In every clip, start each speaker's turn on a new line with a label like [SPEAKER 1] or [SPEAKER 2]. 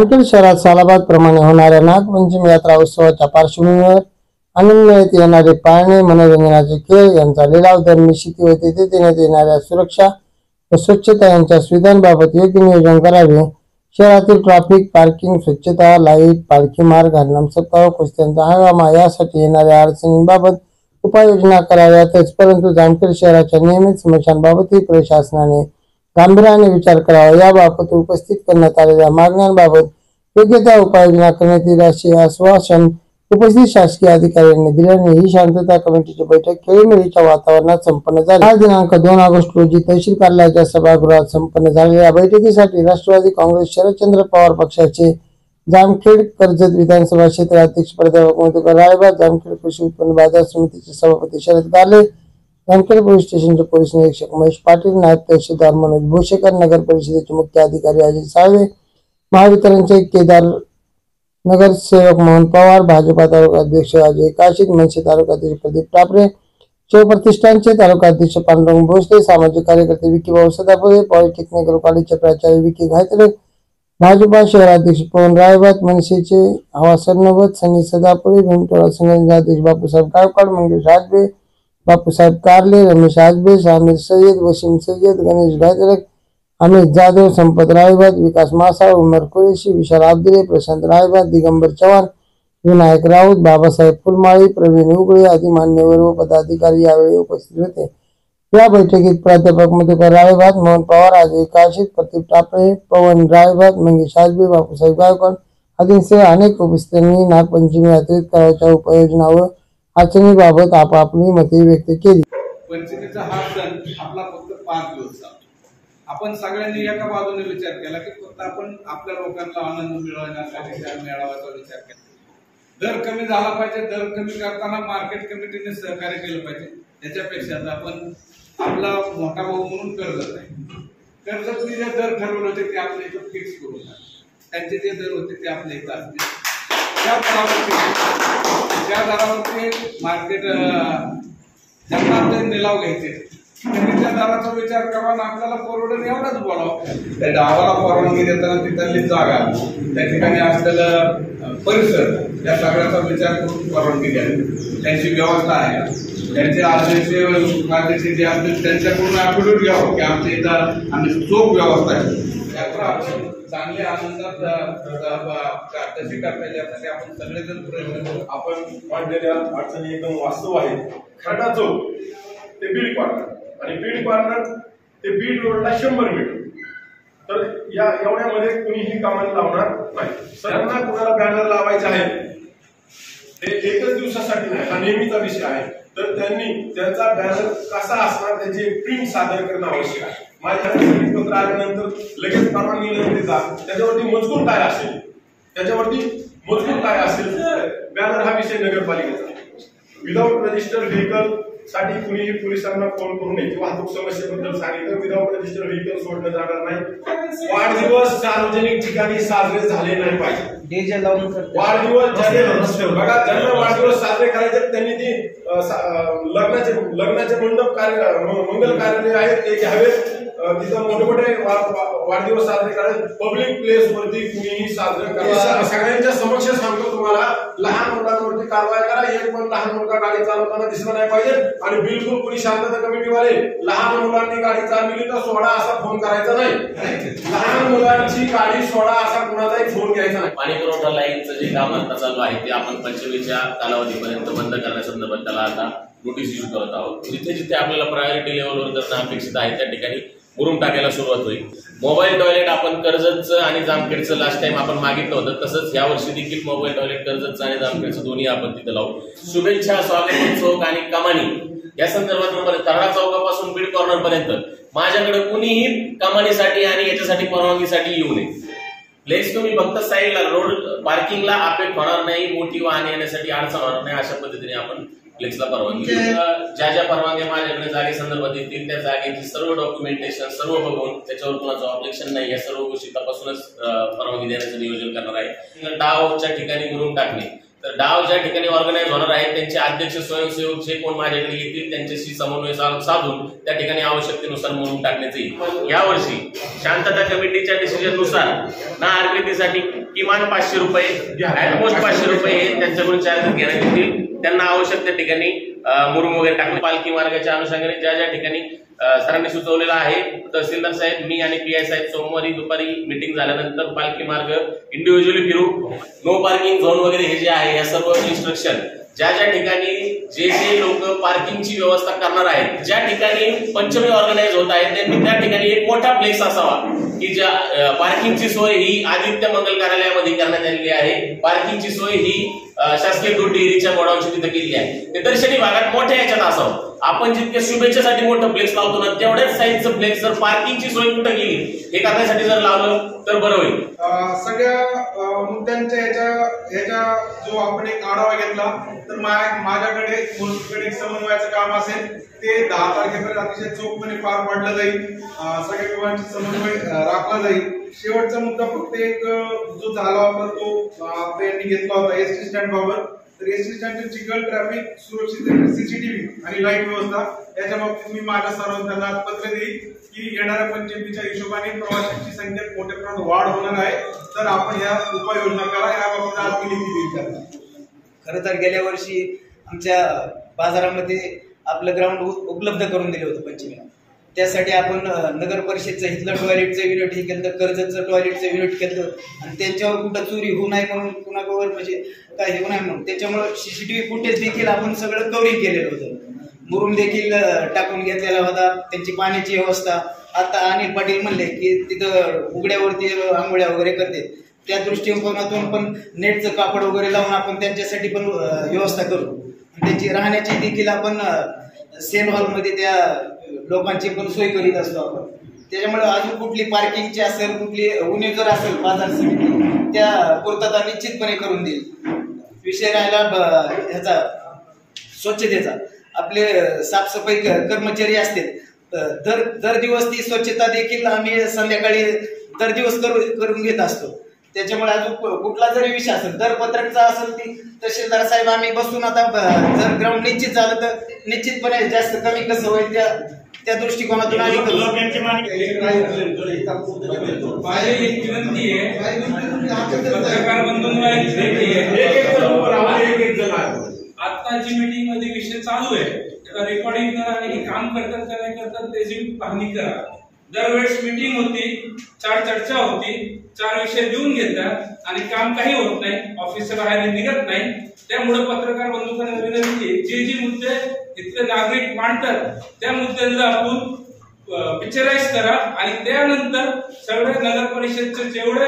[SPEAKER 1] जामखेड शहरात सालाबाद प्रमाणे होणाऱ्या नागपंचमी यात्रा उत्सवाच्या पार्श्वभूमीवर आणण्यात येणारे पाळणे मनोरंजनाचे खेळ यांचा लिलाव दर निश्चिती व तेथे देण्यात येणाऱ्या सुरक्षा व स्वच्छता यांच्या सुविधांबाबत योग्य नियोजन करावे। शहरातील ट्रॅफिक, पार्किंग, स्वच्छता, लाईट, पालखी मार्ग, हरनाम सप्ताह, कुस्त्यांचा हंगामा यासाठी येणाऱ्या अडचणींबाबत उपाययोजना कराव्यातच, परंतु जामखेड शहराच्या नियमित समस्यांबाबतही प्रशासनाने गांभीर्याने विचार करावा। याबाबत उपस्थित करण्यात आलेल्या मागण्यांबाबत योग्य त्या उपाययोजना करण्यात येईल असे आश्वासन उपस्थित शासकीय अधिकाऱ्यांनी दिल्याने ही शांतता कमिटीची बैठक खेळीमेळीच्या वातावरणात संपन्न झाली। आज दिनांक 2 ऑगस्ट रोजी तहसील कार्यालयाच्या सभागृहात संपन्न झालेल्या या बैठकीसाठी राष्ट्रवादी काँग्रेस शरदचंद्र पवार पक्षाचे जामखेड कर्जत विधानसभा क्षेत्र अध्यक्ष प्राध्यापक मधुकर रायबाद, जामखेड कृषी उत्पन्न बाजार समितीचे सभापती शरद गाले, जामखेड पोलीस स्टेशनचे पोलीस निरीक्षक महेश पाटील, नायब तहसीलदार मनोज भोसेकर, नगर परिषदेचे मुख्य अधिकारी अजय साळवे, महावितरणचे केदार नगरसेवक मोहन पवार, भाजपा तालुका अध्यक्ष अजय काशीद, मनसे तालुका अध्यक्ष प्रदीप टापरे, शिवप्रतिष्ठानचे तालुका अध्यक्ष पांडुरंग भोसले, सामाजिक कार्यकर्ते विकीभाऊ सदापुरे, पॉलिटेक्निकल कॉलेजचे प्राचार्य विकी घायतरे, भाजपा शहराध्यक्ष पवन रायबाद, मनसेचे हवा सरनोबत सनी सदापुरे, भीमटोळा संघटनेचे अध्यक्ष बापूसाहेब गायकवाड, मंगेश आजबे, बापूसाहेब कारले, रमेश आजबे, शामिर सय्यद, वसीम सय्यद, गणेश गायतरे, अमित जाधव, संपत रायबाद, विकास मासाळ, उमर कुरेशी, विशाल आब्दुले, प्रशांत रायबाद, दिगंबर चव्हाण, विनायक राऊत, बाबासाहेब फुलमाळी, प्रवीण उगळे आदी मान्यवर व पदाधिकारी यावेळी उपस्थित होते। या बैठकीत प्राध्यापक मधुकर रायबाद, मोहन पवार, अजय काशीद, प्रदीप टापरे, पवन रायबाद, मंगेश आजबे, बापूसाहेब गायकवाड आदींसह अनेक उपस्थितांनी नागपंचमी यात्रेत करायच्या उपाययोजना व अडचणीबाबत आपापली मते व्यक्त केली।
[SPEAKER 2] पंचमीचा हा सण आपला फक्त 5 दिवस आपण सगळ्यांनी एका बाजूने विचार केला की फक्त आपण आपल्या लोकांना आनंद मिळवण्यासाठी त्या मेळाव्याचा विचार केला। दर कमी झाला पाहिजे, दर कमी करताना मार्केट कमिटीने सहकार्य केलं पाहिजे। त्याच्यापेक्षा आपण आपला मोठा भाऊ म्हणून कर्जत आहे, कर्जतने जे दर ठरवले होते ते आपल्या इथं फिक्स करून त्यांचे जे दर होते ते आपल्या इथं असतील त्या दरावरती मार्केट ज्यांना आपले निलाव घ्यायचे त्या दराचा विचार करा ना आपल्याला परवडेल एवढंच बोलावं। त्या गावाला परवानगी देताना तिथली जागा, त्या ठिकाणी असलेला परिसर या सगळ्याचा विचार करून परवानगी द्यावी। त्यांची व्यवस्था आहे, त्यांचे अध्यक्ष जे असतील त्यांच्याकडून ॲफिडेव्हिट घ्यावं की आमच्या इथं आम्ही चोख व्यवस्था आहे, चांगल्या आनंदात कशी करता येईल यासाठी आपण सगळेजण प्रयत्न करू।
[SPEAKER 3] आपण मांडलेल्या अडचणी एकदम वास्तव आहेत। खडा चौक ते बीड कॉर्नर आणि बीड कॉर्नर ते बीड रोडला 100 मीटर, तर या एवढ्यामध्ये कुणीही कामाला लावणार नाही। सर्वांना कुणाला बॅनर लावायचे आहे ते एकच दिवसासाठी नाही, हा नेहमीचा विषय आहे, तर त्यांनी त्यांचा बॅनर कसा असणार त्याची प्रिंट सादर करणं आवश्यक आहे। माझ्या पत्र आल्यानंतर लगेच परवानगी न देता त्याच्यावरती मजकूर काय असेल, बॅनर हा विषय नगरपालिकेचा। विदाउट रजिस्टर व्हेकल साठी कुणीही पोलिसांना फोन करू नये किंवा वाहतूक समस्येबद्दल सांगितलं विदाउट रजिस्टर व्हेकल सोडलं जाणार नाही। वाढदिवस सार्वजनिक ठिकाणी साजरे झाले नाही पाहिजे।
[SPEAKER 4] डीजे लावून
[SPEAKER 3] वाढदिवस बघा, ज्यांना वाढदिवस साजरे करायचे त्यांनी ती लग्नाचे मंडप मंगल कार्यालय आहेत ते घ्यावेत, तिथं मोठे मोठे वाढदिवस साजरे करायचे पब्लिक प्लेस वरती कुणीही साजरे करा। सगळ्यांच्या समक्ष सांगतो तुम्हाला, लहान मुलांवरती कारवाई करा। एक पण लहान मुलगा गाडी चालवताना दिसला नाही पाहिजे आणि बिलकुल कुणी शांतता कमिटीवाले लहान मुलांनी गाडी चालवली तर सोडा असा फोन करायचा नाही। लहान मुलांची गाडी सोडा असा कुणाचाही फोन घ्यायचा नाही।
[SPEAKER 5] पाणी पुरवठा लाईनचं जे काम आता चालू आहे ते आपण पंचमीच्या कालावधीपर्यंत बंद करण्यासंदर्भात त्याला आता नोटीस इश्यू करत आहोत। जिथे जिथे आपल्याला प्रायोरिटी लेवलवर जर अपेक्षित आहे त्या ठिकाणी मुरुम टाकायला सुरुवात होईल। मोबाईल टॉयलेट आपण कर्जतचं आणि जामखेडचं लास्ट टाइम आपण मागितलं होतं, तसंच यावर्षी देखील मोबाईल टॉयलेट कर्जतचं आणि जामखेडचं दोन्ही आपण तिथे लावू। शुभेच्छा स्वागत चौक आणि कमानी या संदर्भात तरडा चौकापासून बीड कॉर्नर पर्यंत माझ्याकडे कुणीही कमानीसाठी आणि याच्यासाठी परवानगीसाठी येऊ नये। प्लेस तुम्ही फक्त साईडला रोड पार्किंगला अफेक्ट होणार नाही, मोठी वाहने येण्यासाठी अडचण होणार नाही अशा पद्धतीने आपण फ्लेक्सला परवानगी। ज्या परवानग्या माझ्याकडे जागे संदर्भात येतील त्या जागेची सर्व डॉक्युमेंटेशन सर्व बघून त्याच्यावर कुणाचं ऑब्जेक्शन नाही या सर्व गोष्टी तपासूनच परवानगी देण्याचं नियोजन करणार आहे। डावच्या ठिकाणी मुरुम टाकणे, तर डाव ज्या ठिकाणी ऑर्गनाइज होणार आहेत त्यांचे अध्यक्ष स्वयंसेवक जे कोण माझ्याकडे येतील त्यांच्याशी समन्वय साधून त्या ठिकाणी आवश्यकतेनुसार मुरुम टाकण्यात येईल। यावर्षी शांतता कमिटीच्या डिसिजननुसार ना आरबीटीसाठी किमान 500 रुपये ॲटमोस्ट 500 रुपये हे त्यांच्याकडून चार्जेस घेण्यात येतील. त्यांना आवश्यक त्या ठिकाणी मुरुम वगैरे टाकले. पालखी मार्गाच्या अनुषंगाने ज्या ज्या ठिकाणी सरांनी सुचवलेलं आहे, तहसीलदार साहेब, मी आणि PI साहेब सोमवारी दुपारी मीटिंग झाल्यानंतर पालखी मार्ग इंडिव्हिज्युअली फिरू. नो पार्किंग झोन वगैरे हे जे आहे या सर्व इन्स्ट्रक्शन ज्या ज्या ठिकाणी जे लोक पार्किंगची व्यवस्था करणार आहेत, ज्या ठिकाणी पंचमी ऑर्गनाइज होत आहे त्यांनी त्या ठिकाणी एक मोठा प्लेस असावा की ज्या पार्किंगची सोय ही आदित्य मंगल कार्यालयामध्ये करण्यात आलेली आहे. पार्किंगची सोय ही शासकीय दूध डेअरीच्या गोडाऊनची तिथे केली आहे. ते दर्शनी भागात मोठ्या याच्यात असावं. आपण जितके शुभेच्छेसाठी मोठं फ्लेक्स लावतो ना, तेवढ्याच साईजचं फ्लेक्स जर पार्किंगची सोय कुठं गेली हे करण्यासाठी जर लावलं तर बरं होईल.
[SPEAKER 2] सगळ्या मुद्द्यांच्या ह्याच्या जो आपण एक आढावा घेतला तर माझ्याकडे एक समन्वयाचं काम असेल ते 10 तारखेपर्यंत अतिशय चोखपणे पार पाडलं जाईल. सगळ्या विभागांची समन्वय राखला जाईल. शेवटचा मुद्दा फक्त एक जो झाला होता तो त्यांनी घेतला होता एसटी स्टँड बाबत. तर एसटी स्टँडची सिग्नल ट्रॅफिक सुरक्षित सीसीटीव्ही आणि लाईट व्यवस्था याच्या बाबतीत मी माझ्या सर्वांना पत्र देईल की येणाऱ्या पंचायतीच्या हिशोबाने प्रवाशांची संख्येत मोठ्या प्रमाणात वाढ होणार आहे. तर आपण या उपाययोजना करा. या बाबतीत आज मी लिखित देईल त्यांना.
[SPEAKER 4] खरं तर गेल्या वर्षी आमच्या बाजारामध्ये आपलं ग्राउंड उपलब्ध करून दिलं होतं पंचमीला. त्यासाठी आपण नगर परिषदचं इथलं टॉयलेटचं युनिट हे केलं, कर्जतचं टॉयलेटचं युनिट केलं आणि त्यांच्यावर कुठं चोरी होऊ नये म्हणून कुणावर म्हणजे काय होऊ नये म्हणून त्याच्यामुळे सीसीटीव्ही फुटेज देखील आपण सगळं कव्हरिंग केलेलं होतं. मुरुम देखील टाकून घेतलेला होता. त्यांची पाण्याची व्यवस्था आता अनिल पाटील म्हणले की तिथं उघड्यावरती आंघोळ्या वगैरे करते, त्या दृष्टिकोनातून पण नेटचं कापड वगैरे लावून आपण त्यांच्यासाठी पण व्यवस्था करू. त्यांची राहण्याची देखील आपण सेल हॉलमध्ये त्या लोकांची पण सोय करीत असतो आपण. त्याच्यामुळे अजून कुठली पार्किंगची असेल, कुठली उणीव जर असेल बाजार समिती त्या पूर्तता निश्चितपणे करून देईल. विषय राहिला ह्याचा स्वच्छतेचा, आपले साफसफाई कर्मचारी असतील दर दिवस ती स्वच्छता देखील आम्ही संध्याकाळी दर दिवस करून घेत असतो. त्याच्यामुळे अजून कुठला जरी विषय असेल दरपत्रकचा असेल ती तहसीलदार साहेब आम्ही बसून आता जर ग्राउंड निश्चित झालं तर निश्चितपणे जास्त कमी कसं होईल त्या दृष्टिकोनातून आम्ही करू.
[SPEAKER 6] माझी एक विनंती आहे, पत्रकार बंधूंना एक विनंती आहे. आत्ताची मीटिंग मध्ये विषय चालू आहे त्याला रेकॉर्डिंग करा आणि हे काम करतात का नाही करतात त्याची पाहणी करा. दरवेळेस मीटिंग होती, 4 चर्चा होती, 4 विषय देऊन घेतात आणि काम काही होत नाही, ऑफिसच्या बाहेर निघत नाही. त्यामुळे पत्रकार बंधूंना विनंती आहे, जे मुद्दे इथले नागरिक मांडतात त्या मुद्द्यांना आपण पिक्चराइज करा आणि त्यानंतर सगळे नगर परिषदचे जेवढे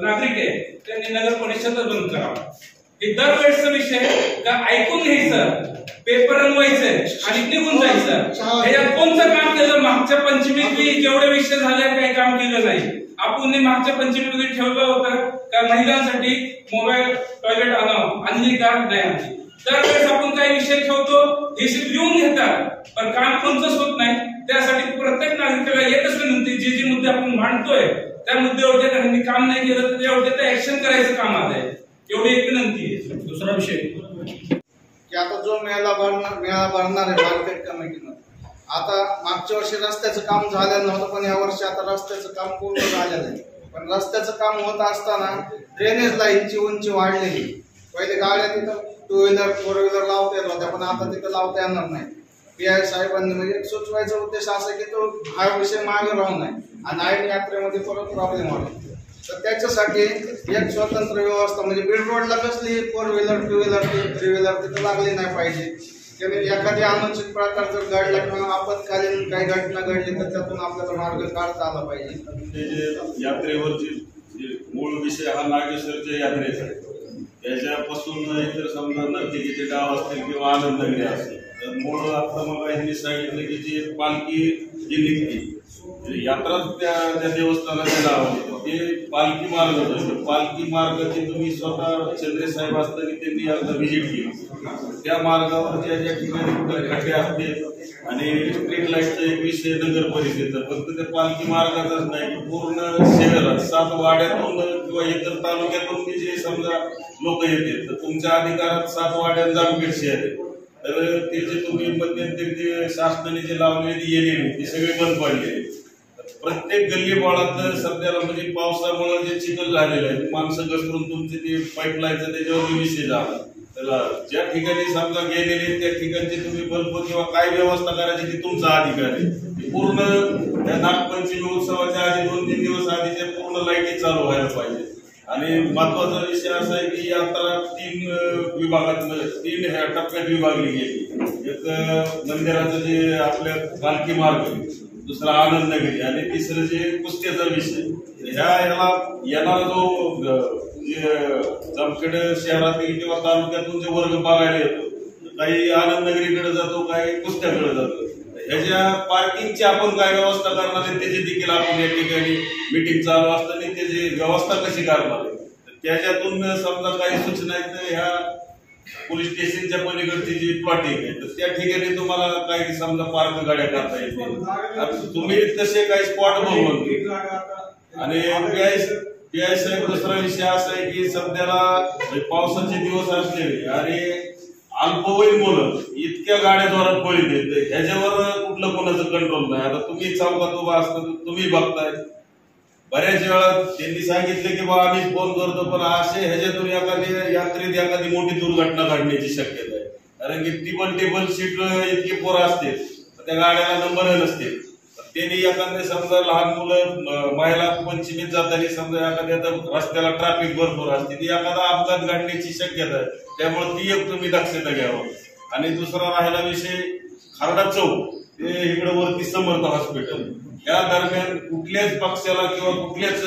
[SPEAKER 6] नागरिक आहेत त्यांनी नगर परिषदच बंद करावं. हे दरवेळेचा विषय का ऐकून घ्यायचं, पेपर रंगवायचंय आणि निघून जायचं. ह्याच्यात कोणतं काम केलं? मागच्या पंचमीत जेवढे विषय झाले काही काम केलं नाही. आपण मागच्या पंचमीमध्ये ठेवलं होतं का महिलांसाठी मोबाईल टॉयलेट आणली का नाही आणली. दरवेळेस आपण काही विषय ठेवतो, हे लिहून घेतात पण काम कोणतंच होत नाही. त्यासाठी प्रत्येक नागरिकाला एकच विनंती, जे मुद्दे आपण मांडतोय त्या मुद्द्यावर त्यांनी काम नाही केलं तर तेवढे ऍक्शन करायचं काम आहे. एवढी एक विनंती आहे. दुसरा विषय
[SPEAKER 7] की आता जो मेळा भरणार आहे मार्केट कमिटीनं, आता मागच्या वर्षी रस्त्याचं काम झालेलं नव्हतं पण या वर्षी आता रस्त्याचं काम पूर्ण झालेलं आहे. पण रस्त्याचं काम होत असताना ड्रेनेज लाईनची उंची वाढलेली. पहिले गाड्या तिथं 2 व्हीलर 4 व्हीलर लावता येत होत्या पण आता तिथं लावता येणार नाही. PI साहेबांनी म्हणजे सुचवायचा उद्देश असा की तो हा विषय मागे राहू नये आणि ऐन यात्रेमध्ये परत प्रॉब्लेम होतो. तर त्याच्यासाठी एक स्वतंत्र व्यवस्था म्हणजे बीड रोडला कसली 4 व्हीलर 2 व्हीलर 3 व्हीलर तिथं लागली नाही पाहिजे. त्याने एखादी अनुचित प्रकार जर घडला किंवा आपत्कालीन काही घटना घडली तर त्यातून आपल्याला मार्ग काढता आला पाहिजे.
[SPEAKER 3] यात्रेवरची मूळ विषय हा नागेश्वरच्या यात्रेचा आहे. त्याच्यापासून इतर समजा नर्तिकीचे डाव असतील किंवा आनंदगिरी असतील तर मूळ आता मग यांनी सांगितलं की जी पालखी जी निघते यात्रा त्या देवस्थानाच्या लावली ते पालखी मार्ग होतो. पालखी मार्गाची तुम्ही स्वतः चंद्रे साहेब असताना त्यांनी आता व्हिजिट केली. त्या मार्गावर ज्या ठिकाणी कुठे खड्डे असतील आणि स्ट्रीट लाईटचा एक विषय नगर परिषदेचा फक्त त्या पालखी मार्गाचाच नाही पूर्ण शहरात 7 वाड्यातून किंवा इतर तालुक्यातून जे समजा लोक येतील तर तुमच्या अधिकारात 7 वाड्यात जामखेड शहर आहे. तर ते जे तुम्ही मध्यंतरी जे शासनाने जे लावलेली येणे ते सगळे बंद पडले.
[SPEAKER 8] प्रत्येक गल्ली बोळात सध्याला म्हणजे पावसामुळे जे चिखल झालेलं आहे, माणसं घसरून तुमचे ते पाईपलाईनचा त्याच्यावर विषय झाला. त्याला ज्या ठिकाणी समजा गेलेले त्या ठिकाणची तुम्ही बल्ब किंवा काय व्यवस्था करायची ती तुमचा अधिकार आहे. पूर्ण त्या नागपंचमी उत्सवाच्या आधी 2-3 दिवस आधीच्या पूर्ण लाईटी चालू व्हायला पाहिजे. आणि महत्वाचा विषय असा आहे की यात्रा 3 विभागातलं 3 ह्या टप्प्यात विभागली गेली. एक मंदिराचं जे आपल्या पालखी मार्ग, दुसरा आनंद नगरी आणि तिसरं जे कुस्त्याचा विषय. याला येणारा जो जे जामखेड शहरातील किंवा तालुक्यातून जे वर्ग बघायला येतो, काही आनंद नगरीकडे जातो, काही कुस्त्याकडे जातो. ह्याच्या पार्किंगची आपण काय व्यवस्था करणार आहे त्याची देखील आपण या ठिकाणी मीटिंग चालू असताना त्याची व्यवस्था कशी करणार आहे त्याच्यातून समजा काही सूचना आहेत. तर ह्या पोलीस स्टेशनच्या पलीकडची जी प्लॉटिंग आहे तर त्या ठिकाणी तुम्हाला काही समजा पार्क गाड्या करता येतील. तुम्ही तसे काही स्पॉट बघून आणि पीआय साहेब दुसरा विषय असा आहे की सध्याला पावसाचे दिवस असले आणि अल्पवयीन मुलं इतक्या गाड्या जोरात पळीत येते, ह्याच्यावर कुठलं कोणाचं कंट्रोल नाही. आता तुम्ही चौकात उभा असता तुम्ही बघताय बऱ्याच वेळा त्यांनी सांगितलं की बाबा आम्ही फोन करतो, पण असे ह्याच्यातून एखादी यात्रेत एखादी मोठी दुर्घटना घडण्याची शक्यता आहे. कारण की टेबल सीट इतकी पोरं असते त्या गाड्याला नंबर नसते. त्यांनी एखाद्या समजा लहान मुलं महिला पंचमीत जाताना समजा एखाद्या रस्त्याला ट्रॅफिक भरपूर असते, ती एखादा अपघात घडण्याची शक्यता आहे. त्यामुळे ती एक तुम्ही दक्षता घ्यावं. आणि दुसरा राहिला विषय खर्डा चौक ते इकडे वरती समर्थ हॉस्पिटल, या दरम्यान कुठल्याच पक्षाला किंवा कुठल्याच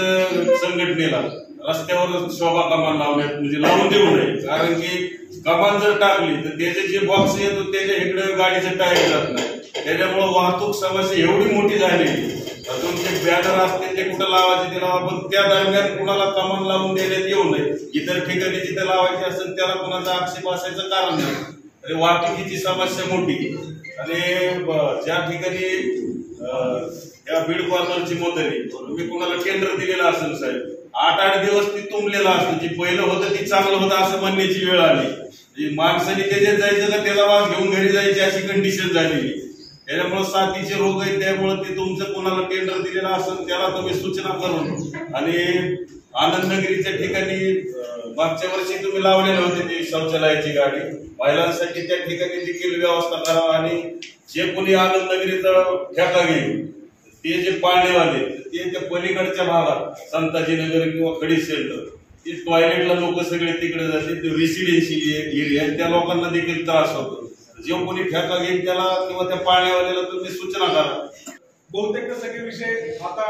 [SPEAKER 8] संघटनेला रस्त्यावर शोभा कमान लावण्यात म्हणजे लावून देऊ नये. कारण की कमान जर टाकली तर त्याचे जे बॉक्स येतो त्याच्या इकडे गाडीचं टायर जात नाही. त्याच्यामुळे वाहतूक समस्या एवढी मोठी झाली. तुमचे बॅनर असते ते कुठं लावायचे ते लावा, पण त्या दरम्यान कुणाला कमान लावून देण्यात येऊ नये. इतर ठिकाणी जिथे लावायचे असेल त्याला कुणाचा आक्षेप असायचं कारण नाही. वाहतुकीची समस्या मोठी. आणि ज्या ठिकाणी या बीड कॉर्नरची मोदरी तुम्ही कुणाला टेंडर दिलेलं असेल साहेब, 8-8 दिवस ती तुंबलेलं असतं. जी पहिलं होतं ती चांगलं होतं असं म्हणण्याची वेळ आली. माणसाने त्याच्यात जायचं का त्याला वास घेऊन घरी जायची अशी कंडिशन झालेली. त्याच्यामुळे साथीचे रोग आहेत. त्यामुळे ते तुमचं कोणाला टेंडर दिलेलं असेल त्याला तुम्ही सूचना करून आणि आनंद नगरीच्या ठिकाणी मागच्या वर्षी तुम्ही लावलेले होते ती शौचालयाची गाडी महिलांसाठी, त्या ठिकाणी देखील व्यवस्था करा. आणि जे कोणी आनंद नगरीचा ठेका घेईल ते जे पाळणेवाले ते त्या पलीकडच्या भागात संताजीनगर किंवा खडी सेंटर ते टॉयलेटला लोक सगळे तिकडे जाते. रेसिडेन्शियल एरिया त्या लोकांना देखील त्रास होतो. जे कोणी ठेका घेईल त्याला किंवा त्या पाळण्यावाल्याला तुम्ही सूचना करा.
[SPEAKER 3] बहुतेक सगळे विषय आता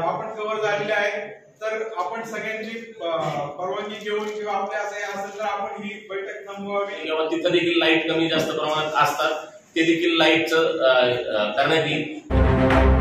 [SPEAKER 3] आपण कव्हर झालेले आहेत. तर आपण सगळ्यांची परवानगी घेऊन किंवा आपल्या असं असेल तर आपण ही बैठक थांबवावी.
[SPEAKER 5] किंवा तिथं देखील लाईट कमी जास्त प्रमाणात असतात ते देखील लाईटचं करण्यात येईल.